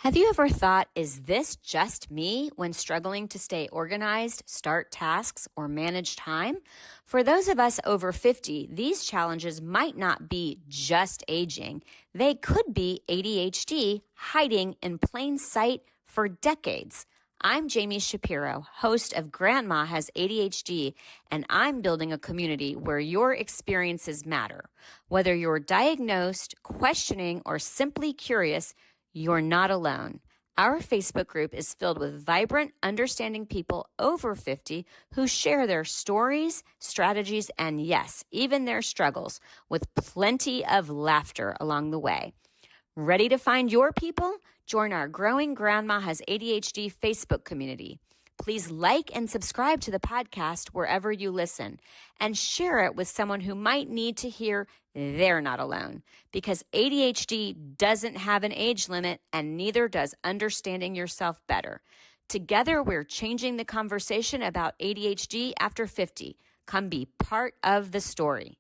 Have you ever thought, is this just me when struggling to stay organized, start tasks, or manage time? For those of us over 50, these challenges might not be just aging. They could be ADHD hiding in plain sight for decades. I'm Jami Shapiro, host of Grandma Has ADHD, and I'm building a community where your experiences matter. Whether you're diagnosed, questioning, or simply curious, you're not alone. Our Facebook group is filled with vibrant, understanding people over 50 who share their stories, strategies, and yes, even their struggles, with plenty of laughter along the way. Ready to find your people? Join our growing Grandma Has ADHD Facebook community. Please like and subscribe to the podcast wherever you listen and share it with someone who might need to hear they're not alone, because ADHD doesn't have an age limit and neither does understanding yourself better. Together, we're changing the conversation about ADHD after 50. Come be part of the story.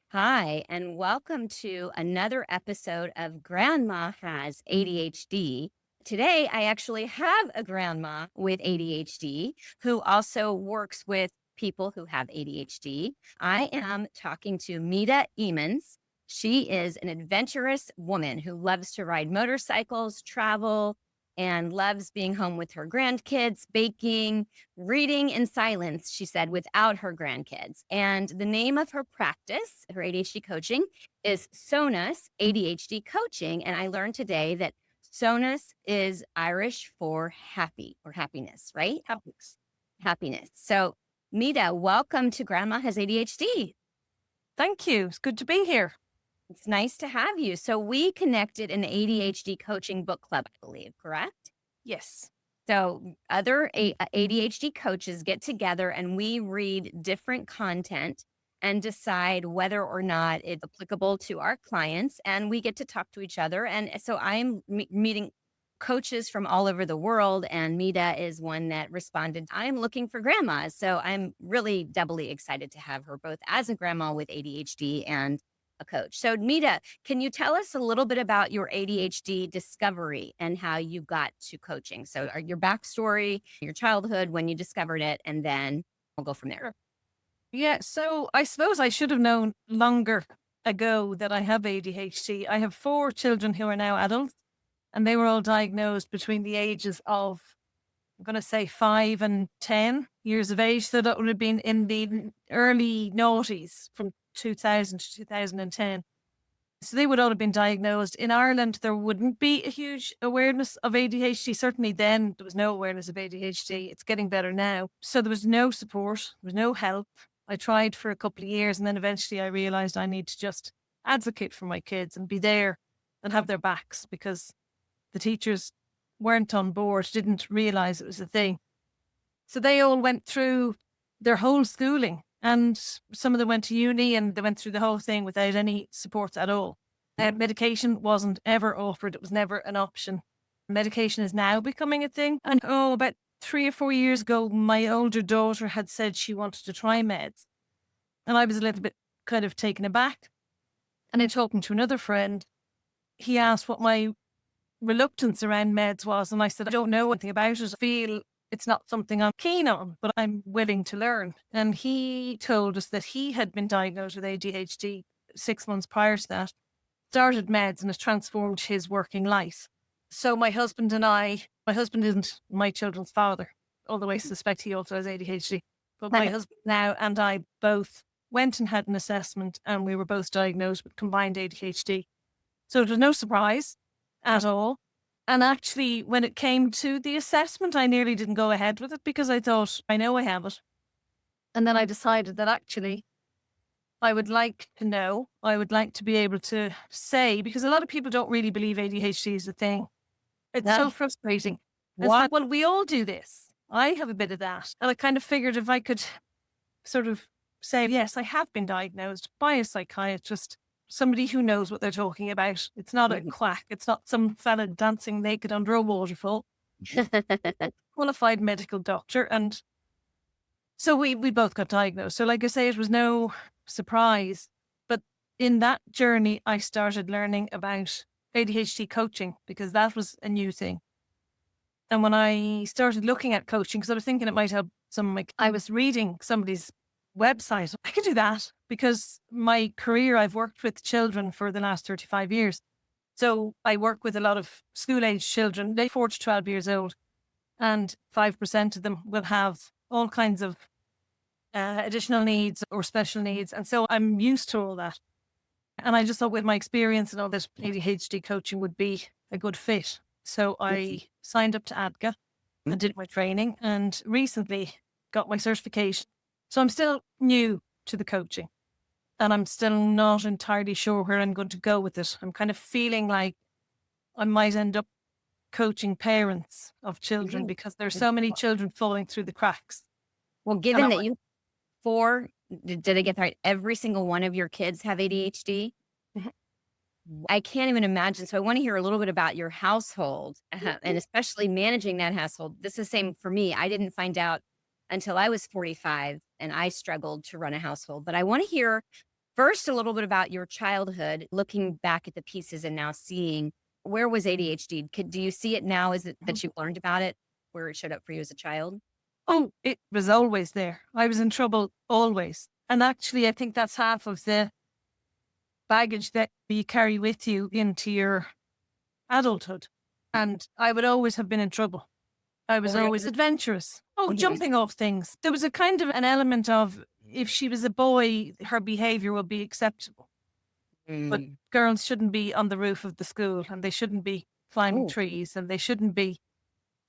Hi, and welcome to another episode of Grandma Has ADHD. Today, I actually have a grandma with ADHD who also works with people who have ADHD. I am talking to Mide Emans. She is an adventurous woman who loves to ride motorcycles, travel, and loves being home with her grandkids, baking, reading in silence, she said, without her grandkids. And the name of her practice, her ADHD coaching, is Sonus ADHD Coaching. And I learned today that Sonus is Irish for happy or happiness, right? Happiness. Happiness. So, Mide, welcome to Grandma Has ADHD. Thank you. It's good to be here. It's nice to have you. So we connected in the ADHD coaching book club, I believe, correct? Yes. So other ADHD coaches get together and we read different content and decide whether or not it's applicable to our clients, and we get to talk to each other. And so I'm meeting coaches from all over the world, and Mide is one that responded, I'm looking for grandmas. So I'm really doubly excited to have her both as a grandma with ADHD and a coach. So Mide, can you tell us a little bit about your ADHD discovery and how you got to coaching? So your backstory, your childhood, when you discovered it, and then we'll go from there. Yeah. So I suppose I should have known longer ago that I have ADHD. I have 4 children who are now adults, and they were all diagnosed between the ages of, I'm going to say 5 and 10 years of age. So that would have been in the early noughties from 2000 to 2010. So they would all have been diagnosed. In Ireland, there wouldn't be a huge awareness of ADHD. Certainly then, there was no awareness of ADHD. It's getting better now. So there was no support. There was no help. I tried for a couple of years, and then eventually I realized I need to just advocate for my kids and be there and have their backs, because the teachers weren't on board, didn't realize it was a thing. So they all went through their whole schooling, and some of them went to uni, and they went through the whole thing without any support at all. Medication wasn't ever offered. It was never an option. Medication is now becoming a thing. And about 3 or 4 years ago, my older daughter had said she wanted to try meds. And I was a little bit kind of taken aback. And in talking to another friend, he asked what my reluctance around meds was. And I said, I don't know anything about it. I feel it's not something I'm keen on, but I'm willing to learn. And he told us that he had been diagnosed with ADHD 6 months prior to that, started meds, and has transformed his working life. So my husband isn't my children's father, although I suspect he also has ADHD. But my husband now and I both went and had an assessment, and we were both diagnosed with combined ADHD. So it was no surprise at all. And actually, when it came to the assessment, I nearly didn't go ahead with it, because I thought, I know I have it. And then I decided that actually I would like to know, I would like to be able to say, because a lot of people don't really believe ADHD is a thing. It's so frustrating. Well, we all do this. I have a bit of that. And I kind of figured if I could sort of say, yes, I have been diagnosed by a psychiatrist, somebody who knows what they're talking about. It's not a quack. It's not some fella dancing naked under a waterfall. Qualified medical doctor. And so we both got diagnosed. So like I say, it was no surprise. But in that journey, I started learning about ADHD coaching because that was a new thing. And when I started looking at coaching, because I was thinking it might help I was reading somebody's website. I could do that because my career, I've worked with children for the last 35 years. So I work with a lot of school-age children. They're 4 to 12 years old, and 5% of them will have all kinds of additional needs or special needs. And so I'm used to all that. And I just thought with my experience and all this, ADHD coaching would be a good fit. So I signed up to ADGA and did my training and recently got my certification. So I'm still new to the coaching and I'm still not entirely sure where I'm going to go with it. I'm kind of feeling like I might end up coaching parents of children because there's so many children falling through the cracks. Well, given that you did I get that right? Every single one of your kids have ADHD? I can't even imagine. So I want to hear a little bit about your household and especially managing that household. This is the same for me. I didn't find out until I was 45 and I struggled to run a household. But I want to hear first a little bit about your childhood, looking back at the pieces and now seeing where was ADHD? Do you see it now? Is it that you learned about it, where it showed up for you as a child? Oh, it was always there. I was in trouble always. And actually, I think that's half of the baggage that you carry with you into your adulthood. And I would always have been in trouble. I was always adventurous. Jumping off things. There was a kind of an element of if she was a boy, her behavior would be acceptable. But girls shouldn't be on the roof of the school and they shouldn't be climbing trees and they shouldn't be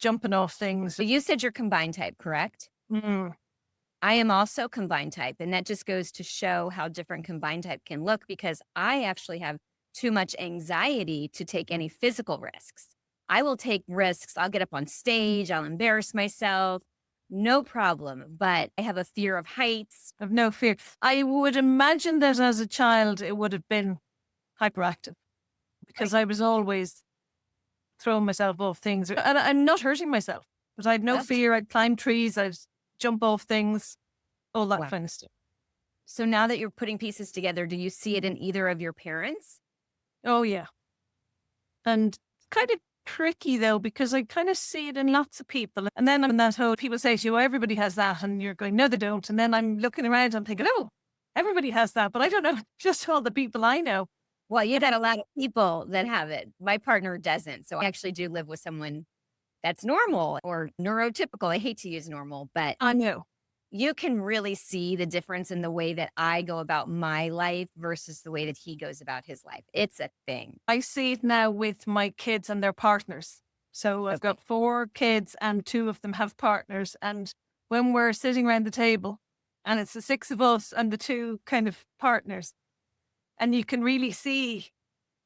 jumping off things. So you said you're combined type, correct? I am also combined type. And that just goes to show how different combined type can look because I actually have too much anxiety to take any physical risks. I will take risks. I'll get up on stage. I'll embarrass myself. No problem. But I have a fear of heights. I have no fear. I would imagine that as a child, it would have been hyperactive because I was always throwing myself off things. And I'm not hurting myself, but I had no fear. I'd climb trees. I'd jump off things, all that kind of stuff. So now that you're putting pieces together, do you see it in either of your parents? Oh, yeah. And kind of tricky, though, because I kind of see it in lots of people. And then in that whole, people say to you, oh, everybody has that. And you're going, no, they don't. And then I'm looking around, I'm thinking, oh, everybody has that. But I don't know, just all the people I know. Well, you've got a lot of people that have it. My partner doesn't. So I actually do live with someone that's normal or neurotypical. I hate to use normal, but I know. You can really see the difference in the way that I go about my life versus the way that he goes about his life. It's a thing. I see it now with my kids and their partners. So I've got 4 kids and 2 of them have partners. And when we're sitting around the table and it's the 6 of us and the 2 kind of partners, and you can really see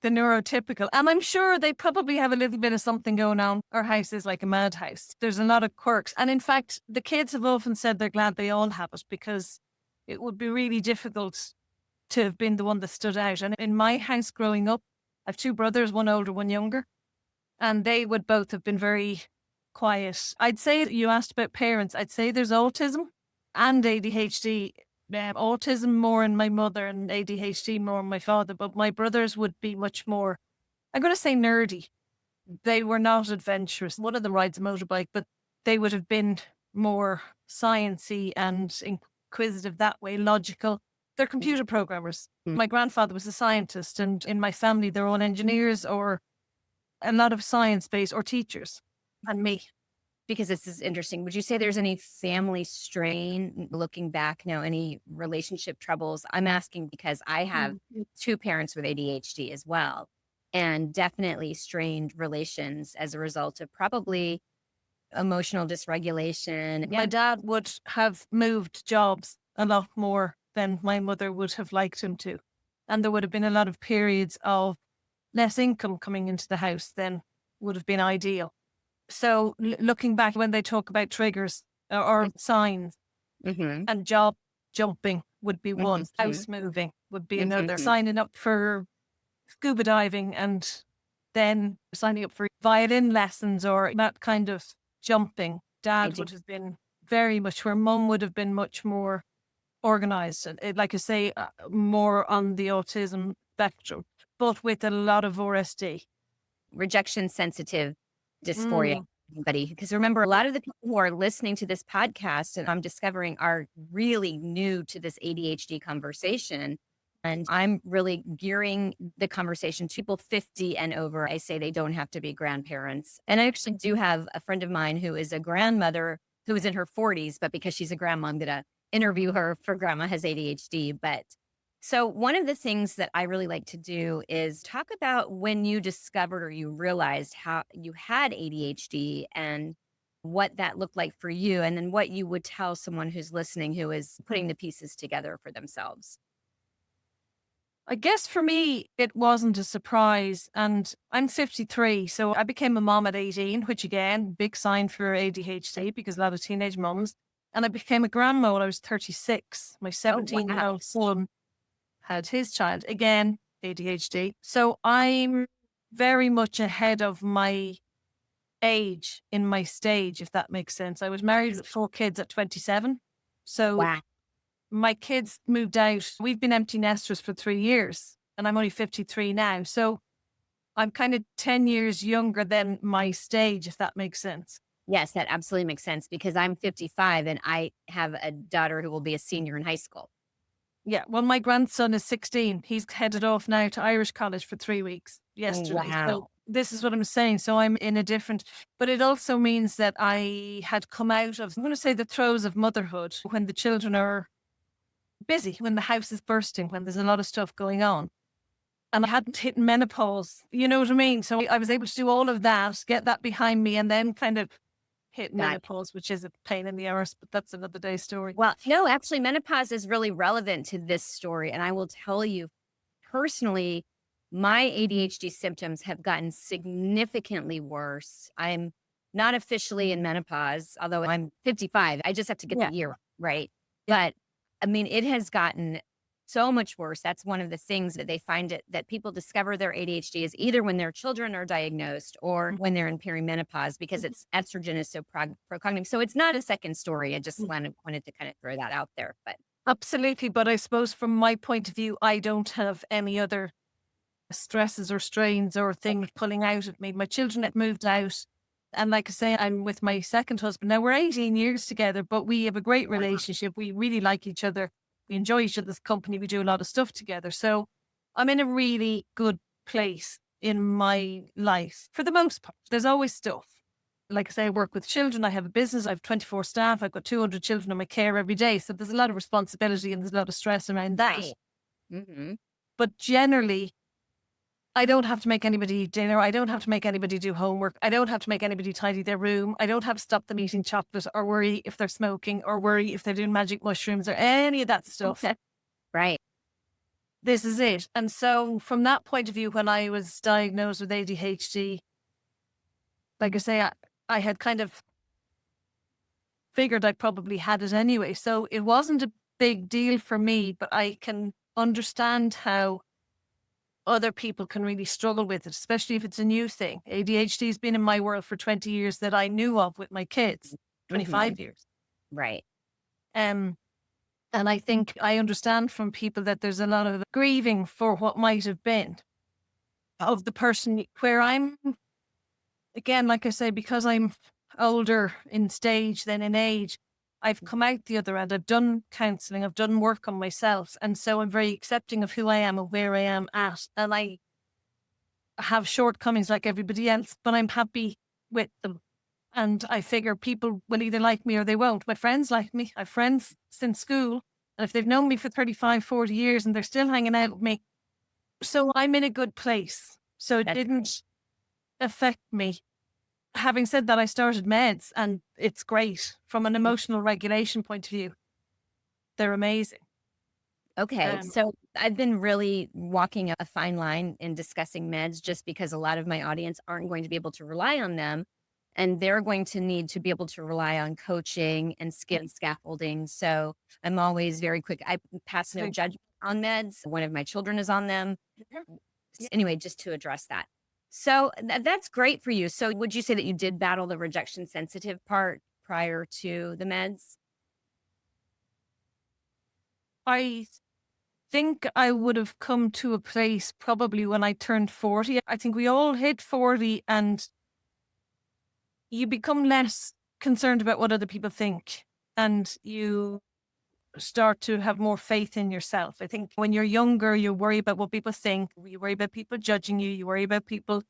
the neurotypical. And I'm sure they probably have a little bit of something going on. Our house is like a madhouse. There's a lot of quirks. And in fact, the kids have often said they're glad they all have it because it would be really difficult to have been the one that stood out. And in my house growing up, I have 2 brothers, one older, one younger. And they would both have been very quiet. I'd say, you asked about parents, I'd say there's autism and ADHD. Autism more in my mother and ADHD more in my father, but my brothers would be much more, I'm going to say nerdy. They were not adventurous. One of them rides a motorbike, but they would have been more sciencey and inquisitive that way, logical. They're computer programmers. My grandfather was a scientist, and in my family, they're all engineers or a lot of science-based or teachers, and me. Because this is interesting. Would you say there's any family strain looking back now, any relationship troubles? I'm asking because I have 2 parents with ADHD as well, and definitely strained relations as a result of probably emotional dysregulation. My dad would have moved jobs a lot more than my mother would have liked him to. And there would have been a lot of periods of less income coming into the house than would have been ideal. So looking back when they talk about triggers or signs and job jumping would be one, house moving would be another, signing up for scuba diving and then signing up for violin lessons or that kind of jumping. Dad would have been very much where mum would have been much more organized. And like I say, more on the autism spectrum. but with a lot of RSD. Rejection sensitive dysphoria. Mm. Anybody, because remember, a lot of the people who are listening to this podcast and I'm discovering are really new to this ADHD conversation. And I'm really gearing the conversation to people 50 and over. I say they don't have to be grandparents. And I actually do have a friend of mine who is a grandmother who is in her 40s, but because she's a grandma, I'm going to interview her for Grandma Has ADHD. But so one of the things that I really like to do is talk about when you discovered or you realized how you had ADHD and what that looked like for you, and then what you would tell someone who's listening who is putting the pieces together for themselves. I guess for me, it wasn't a surprise. And I'm 53, so I became a mom at 18, which again, big sign for ADHD because a lot of teenage moms. And I became a grandma when I was 36. My 17-year-old son had his child, again, ADHD. So I'm very much ahead of my age in my stage, if that makes sense. I was married with 4 kids at 27. So Wow. my kids moved out. We've been empty nesters for 3 years and I'm only 53 now. So I'm kind of 10 years younger than my stage, if that makes sense. Yes, that absolutely makes sense because I'm 55 and I have a daughter who will be a senior in high school. Yeah. Well, my grandson is 16. He's headed off now to Irish college for 3 weeks yesterday. Wow. So this is what I'm saying. So I'm in a different, but it also means that I had come out of, I'm going to say, the throes of motherhood when the children are busy, when the house is bursting, when there's a lot of stuff going on. And I hadn't hit menopause, you know what I mean? So I was able to do all of that, get that behind me, and then kind of hit menopause, which is a pain in the arse, but that's another day's story. Well, no, actually, menopause is really relevant to this story. And I will tell you personally, my ADHD symptoms have gotten significantly worse. I'm not officially in menopause, although I'm 55. I just have to get the year right. But I mean, it has gotten so much worse. That's one of the things that they find it that people discover their ADHD is either when their children are diagnosed or when they're in perimenopause because it's estrogen is so procognitive. So it's not a second story. I just wanted to kind of throw that out there. But absolutely. But I suppose from my point of view, I don't have any other stresses or strains or things pulling out of me. My children have moved out. And like I say, I'm with my second husband. Now we're 18 years together, but we have a great relationship. We really like each other. We enjoy each other's company. We do a lot of stuff together. So I'm in a really good place in my life for the most part. There's always stuff. Like I say, I work with children. I have a business. I have 24 staff. I've got 200 children in my care every day. So there's a lot of responsibility and there's a lot of stress around that. mm-hmm. But generally, I don't have to make anybody eat dinner. I don't have to make anybody do homework. I don't have to make anybody tidy their room. I don't have to stop them eating chocolate or worry if they're smoking or worry if they're doing magic mushrooms or any of that stuff. Right. This is it. And so from that point of view, when I was diagnosed with ADHD, like I say, I had kind of figured I probably had it anyway. So it wasn't a big deal for me, but I can understand how other people can really struggle with it, especially if it's a new thing. ADHD has been in my world for 20 years that I knew of with my kids, 25 years. Right. And I think I understand from people that there's a lot of grieving for what might have been of the person where I'm, again, like I say, because I'm older in stage than in age, I've come out the other end. I've done counselling. I've done work on myself. And so I'm very accepting of who I am and where I am at. And I have shortcomings like everybody else, but I'm happy with them. And I figure people will either like me or they won't. My friends like me. I have friends since school. And if they've known me for 35, 40 years and they're still hanging out with me. So I'm in a good place. So it didn't affect me. Having said that, I started meds and it's great from an emotional regulation point of view. They're amazing. Okay. So I've been really walking a fine line in discussing meds just because a lot of my audience aren't going to be able to rely on them. And they're going to need to be able to rely on coaching and scaffolding. So I'm always very quick. I pass no judgment on meds. One of my children is on them. Anyway, just to address that. So that's great for you. So would you say that you did battle the rejection sensitive part prior to the meds? think I would have come to a place probably when I turned 40. I think we all hit 40 and you become less concerned about what other people think, and you start to have more faith in yourself. I think when you're younger, you worry about what people think, you worry about people judging you, you worry about people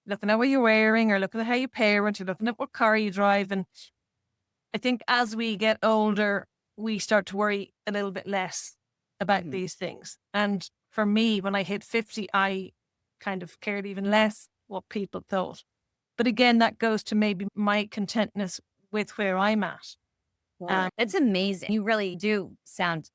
looking at what you're wearing or looking at how you parent, or looking at what car you drive. And I think as we get older, we start to worry a little bit less about these things. And for me, when I hit 50, I kind of cared even less what people thought. But again, that goes to maybe my contentness with where I'm at. That's amazing. You really do sound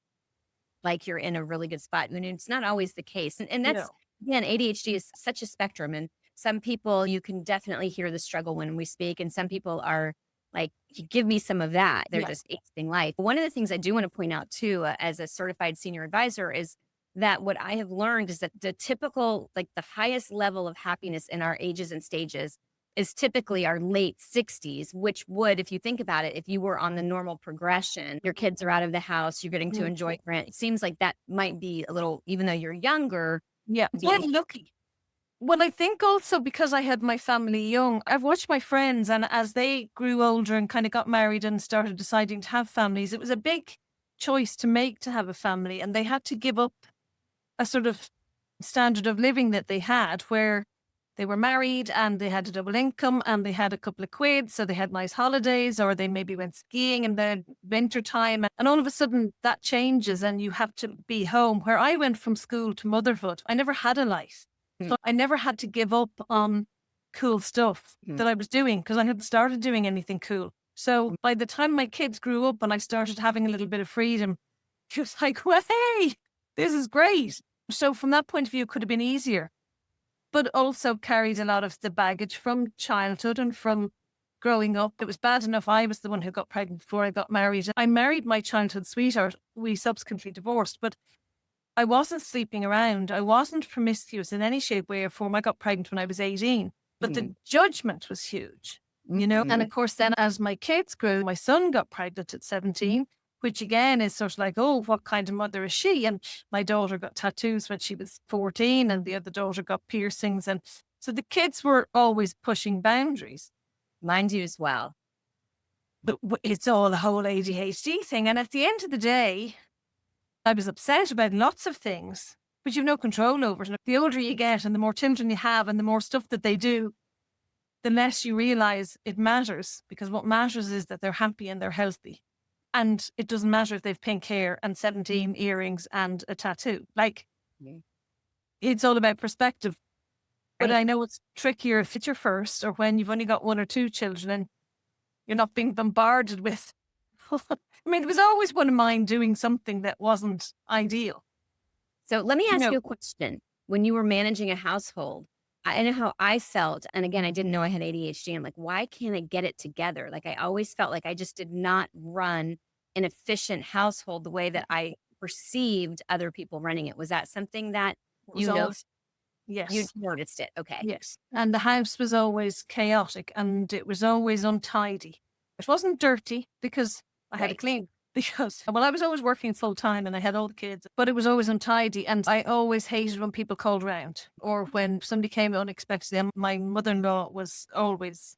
like you're in a really good spot. And it's not always the case. And that's, again, ADHD is such a spectrum. And some people, you can definitely hear the struggle when we speak. And some people are like, give me some of that. They're just acing life. One of the things I do want to point out too, as a certified senior advisor, is that what I have learned is that the typical, like the highest level of happiness in our ages and stages is typically our late 60s, which would, if you think about it, if you were on the normal progression, your kids are out of the house, you're getting to enjoy Grant. It seems like that might be a little, even though you're younger. Yeah, lucky. Well, I think also because I had my family young, I've watched my friends, and as they grew older and kind of got married and started deciding to have families, it was a big choice to make to have a family. And they had to give up a sort of standard of living that they had, where they were married and they had a double income and they had a couple of quid. So they had nice holidays, or they maybe went skiing in the winter time. And all of a sudden that changes and you have to be home. Where I went from school to motherhood, I never had a life. So I never had to give up on cool stuff that I was doing, because I hadn't started doing anything cool. So by the time my kids grew up and I started having a little bit of freedom, it was like, well, hey, this is great. So from that point of view, it could have been easier, but also carried a lot of the baggage from childhood and from growing up. It was bad enough I was the one who got pregnant before I got married. I married my childhood sweetheart. We subsequently divorced, but I wasn't sleeping around. I wasn't promiscuous in any shape, way, or form. I got pregnant when I was 18, but the judgment was huge, you know? And of course, then as my kids grew, my son got pregnant at 17, which again is sort of like, oh, what kind of mother is she? And my daughter got tattoos when she was 14, and the other daughter got piercings. And so the kids were always pushing boundaries. Mine do as well. But it's all the whole ADHD thing. And at the end of the day, I was upset about lots of things, but you've no control over it. And the older you get and the more children you have and the more stuff that they do, the less you realize it matters, because what matters is that they're happy and they're healthy. And it doesn't matter if they've pink hair and 17 earrings and a tattoo. Like, it's all about perspective. But I know it's trickier if it's your first, or when you've only got one or two children and you're not being bombarded with. I mean, there was always one of mine doing something that wasn't ideal. So let me ask you a question. When you were managing a household, I know how I felt. And again, I didn't know I had ADHD. I'm like, why can't I get it together? Like, I always felt like I just did not run an efficient household the way that I perceived other people running it. Was that something that you noticed? Yes. You noticed it. Okay. Yes. And the house was always chaotic and it was always untidy. It wasn't dirty because I had to clean. Because, well, I was always working full time and I had all the kids, but it was always untidy. And I always hated when people called around or when somebody came unexpectedly. My mother-in-law was always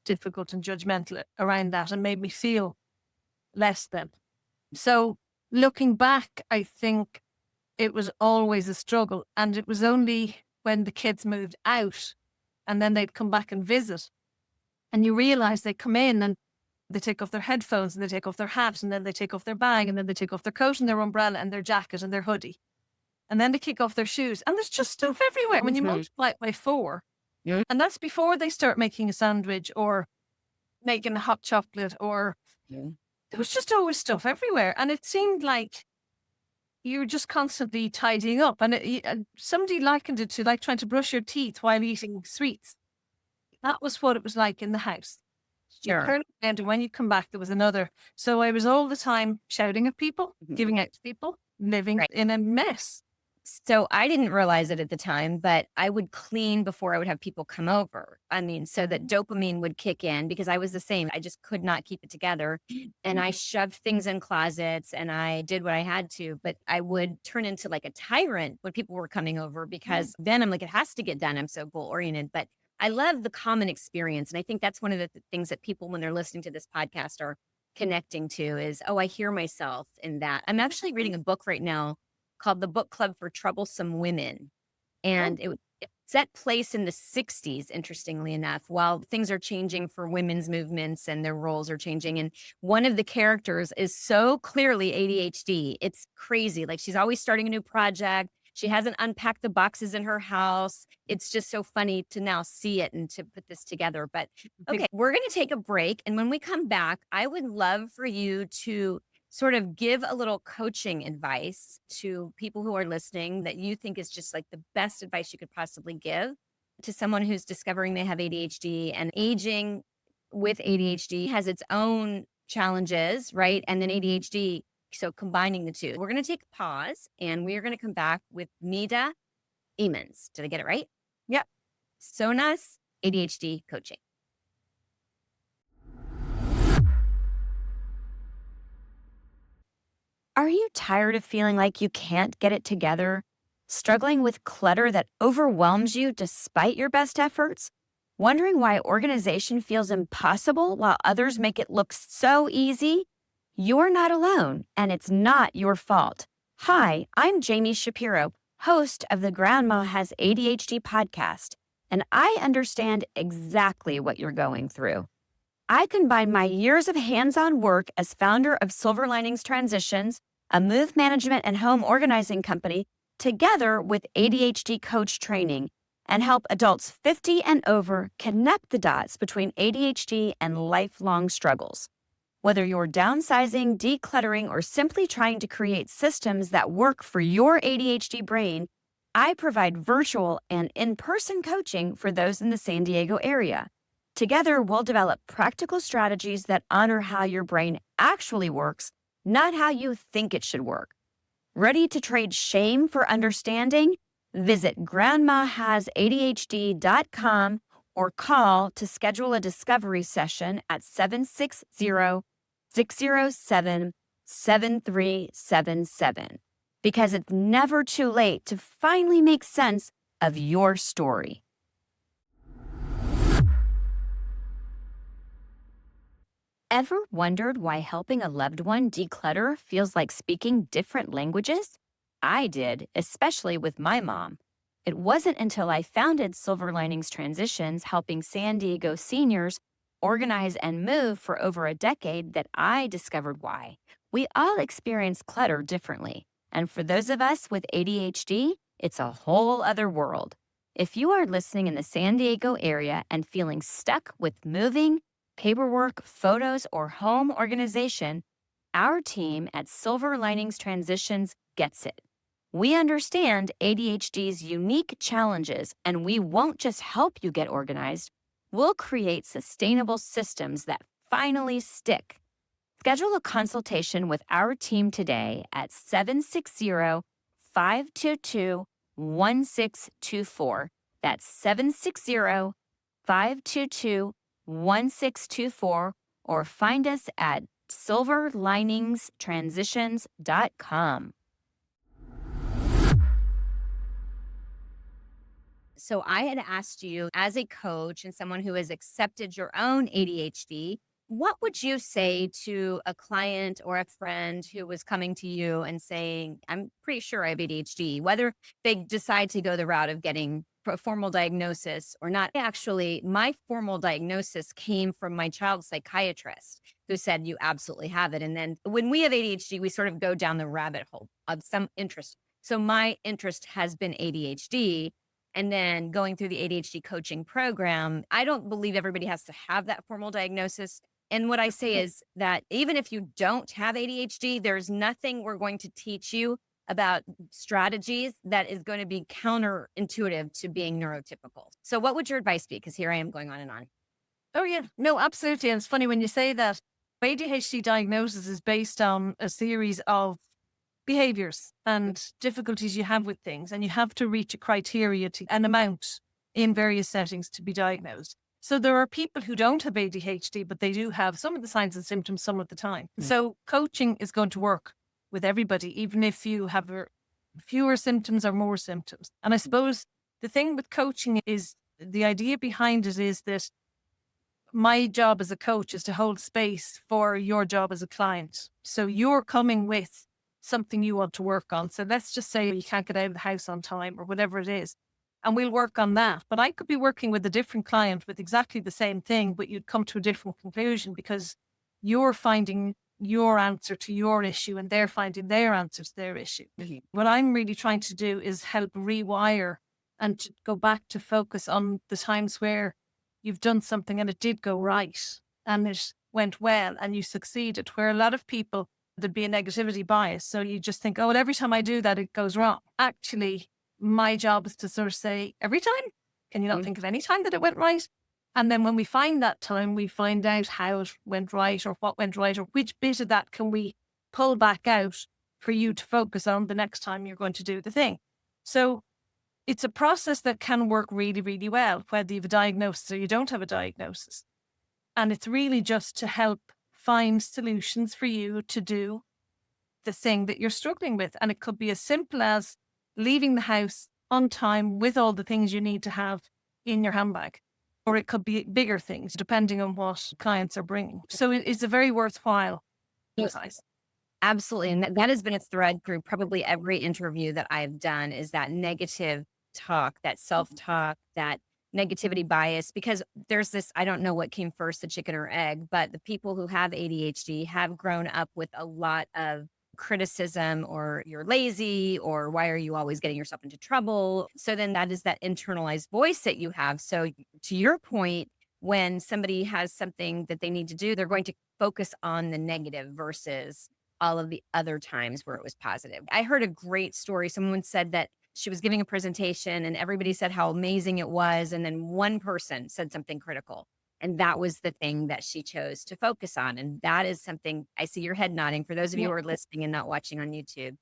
difficult and judgmental around that and made me feel less than. So looking back, I think it was always a struggle. And it was only when the kids moved out and then they'd come back and visit, and you realize they come in and they take off their headphones and they take off their hat and then they take off their bag and then they take off their coat and their umbrella and their jacket and their hoodie. And then they kick off their shoes and there's just stuff everywhere. When you multiply it by 4, and that's before they start making a sandwich or making a hot chocolate, or there was just always stuff everywhere. And it seemed like you were just constantly tidying up. And somebody likened it to like trying to brush your teeth while eating sweets. That was what it was like in the house. Sure. You turn around and when you come back, there was another. So I was all the time shouting at people, giving out to people, living in a mess. So I didn't realize it at the time, but I would clean before I would have people come over. I mean, so that dopamine would kick in because I was the same. I just could not keep it together. And I shoved things in closets and I did what I had to, but I would turn into like a tyrant when people were coming over because then I'm like, it has to get done. I'm so goal oriented. But I love the common experience. And I think that's one of the things that people, when they're listening to this podcast, are connecting to is, oh, I hear myself in that. I'm actually reading a book right now called The Book Club for Troublesome Women. And it set place in the 60s, interestingly enough, while things are changing for women's movements and their roles are changing. And one of the characters is so clearly ADHD. It's crazy. Like she's always starting a new project. She hasn't unpacked the boxes in her house. It's just so funny to now see it and to put this together. But okay, we're going to take a break. And when we come back, I would love for you to sort of give a little coaching advice to people who are listening that you think is just like the best advice you could possibly give to someone who's discovering they have ADHD. And aging with ADHD has its own challenges, right? And then ADHD. So combining the two, we're going to take a pause and we are going to come back with Mide Emans. Did I get it right? Yep. Sona's ADHD coaching. Are you tired of feeling like you can't get it together? Struggling with clutter that overwhelms you despite your best efforts? Wondering why organization feels impossible while others make it look so easy? You're not alone, and it's not your fault. Hi, I'm Jami Shapiro, host of the Grandma Has ADHD podcast, and I understand exactly what you're going through. I combine my years of hands-on work as founder of Silver Linings Transitions, a move management and home organizing company, together with ADHD coach training, and help adults 50 and over connect the dots between ADHD and lifelong struggles. Whether you're downsizing, decluttering, or simply trying to create systems that work for your ADHD brain, I provide virtual and in-person coaching for those in the San Diego area. Together, we'll develop practical strategies that honor how your brain actually works, not how you think it should work. Ready to trade shame for understanding? Visit grandmahasadhd.com or call to schedule a discovery session at 760-607-7377. Because it's never too late to finally make sense of your story. Ever wondered why helping a loved one declutter feels like speaking different languages? I did, especially with my mom. It wasn't until I founded Silver Linings Transitions, helping San Diego seniors organize and move for over a decade, that I discovered why. We all experience clutter differently, and for those of us with ADHD, it's a whole other world. If you are listening in the San Diego area and feeling stuck with moving, paperwork, photos, or home organization, our team at Silver Linings Transitions gets it. We understand ADHD's unique challenges, and we won't just help you get organized. We'll create sustainable systems that finally stick. Schedule a consultation with our team today at 760-522-1624. That's 760-522-1624, or find us at silverliningstransitions.com. So I had asked you, as a coach and someone who has accepted your own ADHD, what would you say to a client or a friend who was coming to you and saying, I'm pretty sure I have ADHD, whether they decide to go the route of getting a formal diagnosis or not? Actually, my formal diagnosis came from my child psychiatrist, who said, you absolutely have it. And then when we have ADHD, we sort of go down the rabbit hole of some interest. So my interest has been ADHD. And then going through the ADHD coaching program, I don't believe everybody has to have that formal diagnosis. And what I say is that even if you don't have ADHD, there's nothing we're going to teach you about strategies that is going to be counterintuitive to being neurotypical. So what would your advice be? Because here I am going on and on. Oh, yeah. No, absolutely. And it's funny when you say that. ADHD diagnosis is based on a series of behaviors and difficulties you have with things, and you have to reach a criteria to an amount in various settings to be diagnosed. So there are people who don't have ADHD, but they do have some of the signs and symptoms some of the time. So coaching is going to work with everybody, even if you have fewer symptoms or more symptoms. And I suppose the thing with coaching is the idea behind it is that my job as a coach is to hold space for your job as a client. So you're coming with something you want to work on. So let's just say you can't get out of the house on time or whatever it is, and we'll work on that. But I could be working with a different client with exactly the same thing, but you'd come to a different conclusion because you're finding your answer to your issue and they're finding their answer to their issue. What I'm really trying to do is help rewire and to go back to focus on the times where you've done something and it did go right and it went well and you succeeded, where a lot of people, there'd be a negativity bias. So you just think, oh, well, every time I do that, it goes wrong. Actually, my job is to sort of say, every time, can you not think of any time that it went right? And then when we find that time, we find out how it went right or what went right or which bit of that can we pull back out for you to focus on the next time you're going to do the thing. So it's a process that can work really, really well, whether you have a diagnosis or you don't have a diagnosis. And it's really just to help find solutions for you to do the thing that you're struggling with. And it could be as simple as leaving the house on time with all the things you need to have in your handbag. Or it could be bigger things, depending on what clients are bringing. So it's a very worthwhile exercise. Absolutely. And that has been a thread through probably every interview that I've done, is that negative talk, that self-talk, that negativity bias, because there's this, I don't know what came first, the chicken or egg, but the people who have ADHD have grown up with a lot of criticism, or you're lazy, or why are you always getting yourself into trouble? So then that is that internalized voice that you have. So to your point, when somebody has something that they need to do, they're going to focus on the negative versus all of the other times where it was positive. I heard a great story. Someone said that she was giving a presentation and everybody said how amazing it was. And then one person said something critical. And that was the thing that she chose to focus on. And that is something, I see your head nodding. For those of you who are listening and not watching on YouTube,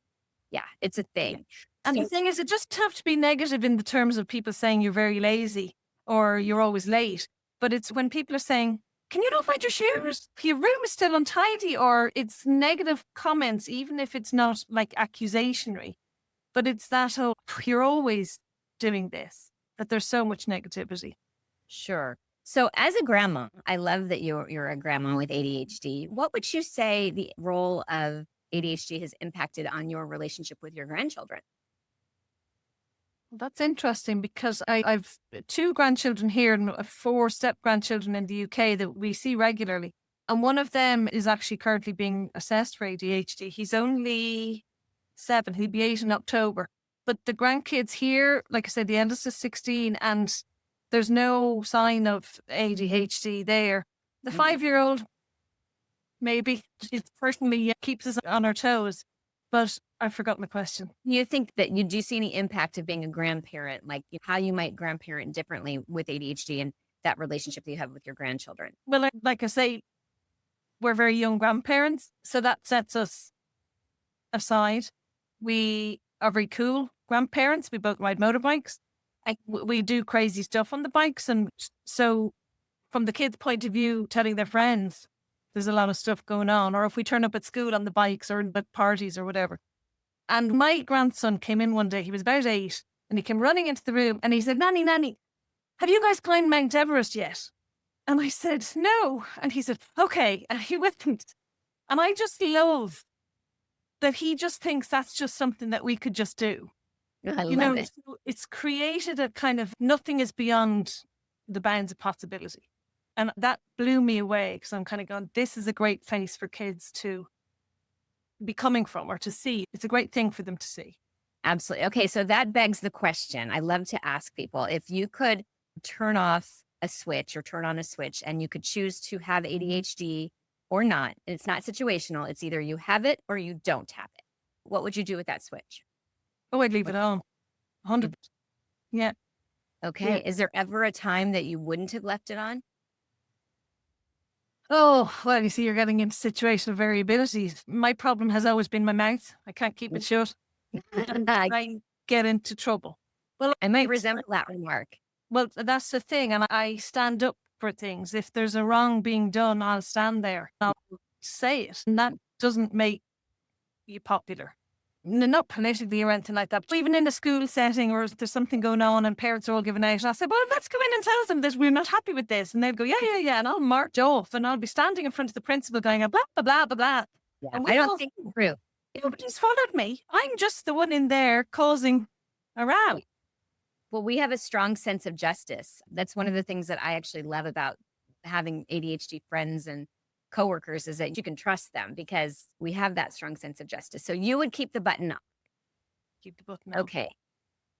yeah, it's a thing. And the thing is, it doesn't have to be negative in the terms of people saying you're very lazy or you're always late. But it's when people are saying, can you not find your shoes? Your room is still untidy, or it's negative comments, even if it's not like accusatory. But it's that, oh, you're always doing this, that there's so much negativity. Sure. So as a grandma, I love that you're a grandma with ADHD. What would you say the role of ADHD has impacted on your relationship with your grandchildren? That's interesting because I've 2 grandchildren here and 4 step-grandchildren in the UK that we see regularly. And one of them is actually currently being assessed for ADHD. He's only 7. He'll be 8 in October. But the grandkids here, like I said, the eldest is 16 and there's no sign of ADHD there. The 5-year-old, maybe, it certainly keeps us on our toes. But I forgot my question. You think that you do see any impact of being a grandparent, like how you might grandparent differently with ADHD and that relationship that you have with your grandchildren? Well, like I say, we're very young grandparents, so that sets us aside. We are very cool grandparents. We both ride motorbikes. We do crazy stuff on the bikes. And so from the kids' point of view, telling their friends, there's a lot of stuff going on. Or if we turn up at school on the bikes or at parties or whatever. And my grandson came in one day, he was about 8, and he came running into the room and he said, Nanny, have you guys climbed Mount Everest yet? And I said, no. And he said, okay. And he went. And I just love that he just thinks that's just something that we could just do. I love it. It's created a kind of nothing is beyond the bounds of possibility. And that blew me away because I'm kind of going, this is a great place for kids to be coming from or to see. It's a great thing for them to see. Absolutely. Okay, so that begs the question. I love to ask people, if you could turn off a switch or turn on a switch and you could choose to have ADHD or not, and it's not situational, it's either you have it or you don't have it, what would you do with that switch? Oh, I'd leave it on. 100%. Yeah. Okay. Yeah. Is there ever a time that you wouldn't have left it on? Oh, well, you see, you're getting into situational variability. My problem has always been my mouth. I can't keep it shut. I get into trouble. Well, I might resemble that remark. Well, that's the thing. And I stand up for things. If there's a wrong being done, I'll stand there. I'll say it. And that doesn't make you popular. Not politically or anything like that. But even in the school setting, or if there's something going on and parents are all giving out, I'll say, well, let's go in and tell them that we're not happy with this. And they'll go, yeah. And I'll march off and I'll be standing in front of the principal going, blah, blah, blah, blah, blah. Yeah, And I don't think it's true. Nobody's followed me. I'm just the one in there causing a row. Well, we have a strong sense of justice. That's one of the things that I actually love about having ADHD friends and coworkers, is that you can trust them because we have that strong sense of justice. So you would keep the button up. Keep the button up. Okay.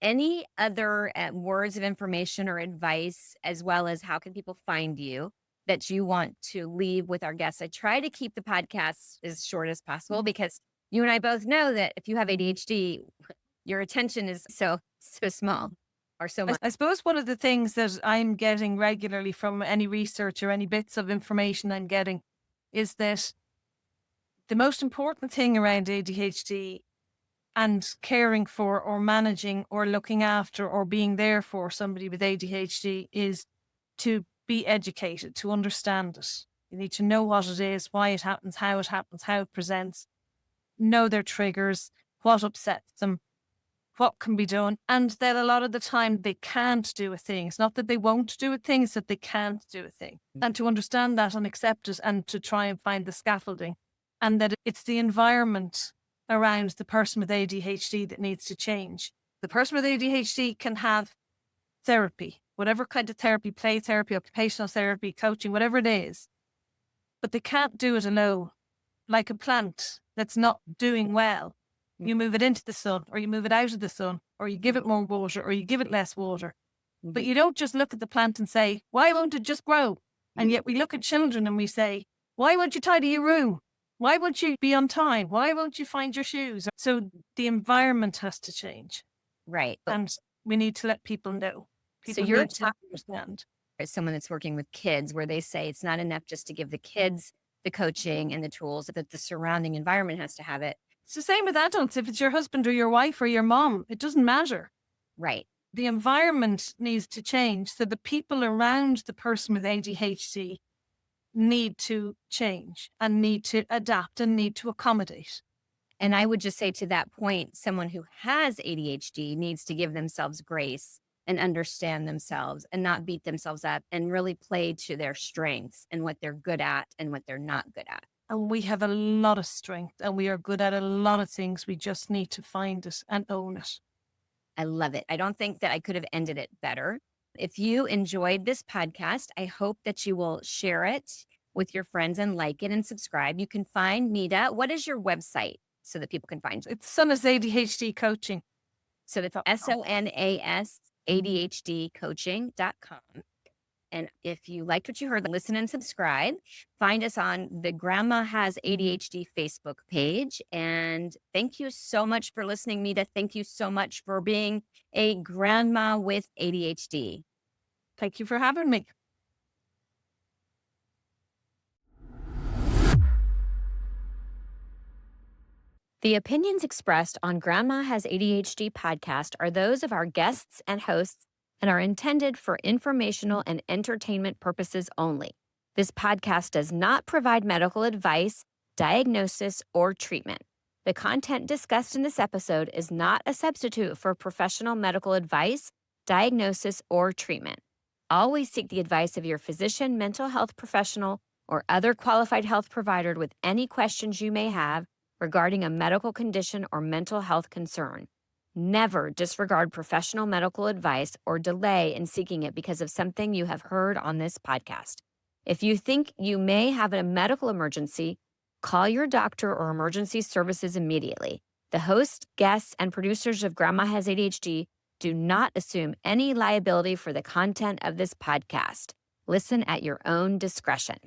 Any other words of information or advice, as well as how can people find you, that you want to leave with our guests? I try to keep the podcast as short as possible because you and I both know that if you have ADHD, your attention is so small. Or so much. I suppose one of the things that I'm getting regularly from any research or any bits of information I'm getting is that the most important thing around ADHD and caring for or managing or looking after or being there for somebody with ADHD is to be educated, to understand it. You need to know what it is, why it happens, how it presents, know their triggers, what upsets them, what can be done, and that a lot of the time they can't do a thing. It's not that they won't do a thing, it's that they can't do a thing. And to understand that and accept it and to try and find the scaffolding, and that it's the environment around the person with ADHD that needs to change. The person with ADHD can have therapy, whatever kind of therapy, play therapy, occupational therapy, coaching, whatever it is, but they can't do it alone. Like a plant that's not doing well. You move it into the sun, or you move it out of the sun, or you give it more water, or you give it less water. But you don't just look at the plant and say, why won't it just grow? And yet we look at children and we say, why won't you tidy your room? Why won't you be on time? Why won't you find your shoes? So the environment has to change. Right. And we need to let people know. So you're need to understand. As someone that's working with kids, where they say it's not enough just to give the kids the coaching and the tools, that the surrounding environment has to have it. It's the same with adults. If it's your husband or your wife or your mom, it doesn't matter. Right. The environment needs to change. So the people around the person with ADHD need to change and need to adapt and need to accommodate. And I would just say to that point, someone who has ADHD needs to give themselves grace and understand themselves and not beat themselves up and really play to their strengths and what they're good at and what they're not good at. And we have a lot of strength and we are good at a lot of things. We just need to find it and own it. I love it. I don't think that I could have ended it better. If you enjoyed this podcast, I hope that you will share it with your friends and like it and subscribe. You can find Mide. What is your website so that people can find you? It's Sonas ADHD Coaching. So that's SONAS ADHDcoaching.com. And if you liked what you heard, listen and subscribe. Find us on the Grandma Has ADHD Facebook page. And thank you so much for listening, Mide. Thank you so much for being a grandma with ADHD. Thank you for having me. The opinions expressed on Grandma Has ADHD podcast are those of our guests and hosts and are intended for informational and entertainment purposes only. This podcast does not provide medical advice, diagnosis, or treatment. The content discussed in this episode is not a substitute for professional medical advice, diagnosis, or treatment. Always seek the advice of your physician, mental health professional, or other qualified health provider with any questions you may have regarding a medical condition or mental health concern. Never disregard professional medical advice or delay in seeking it because of something you have heard on this podcast. If you think you may have a medical emergency, call your doctor or emergency services immediately. The hosts, guests, and producers of Grandma Has ADHD do not assume any liability for the content of this podcast. Listen at your own discretion.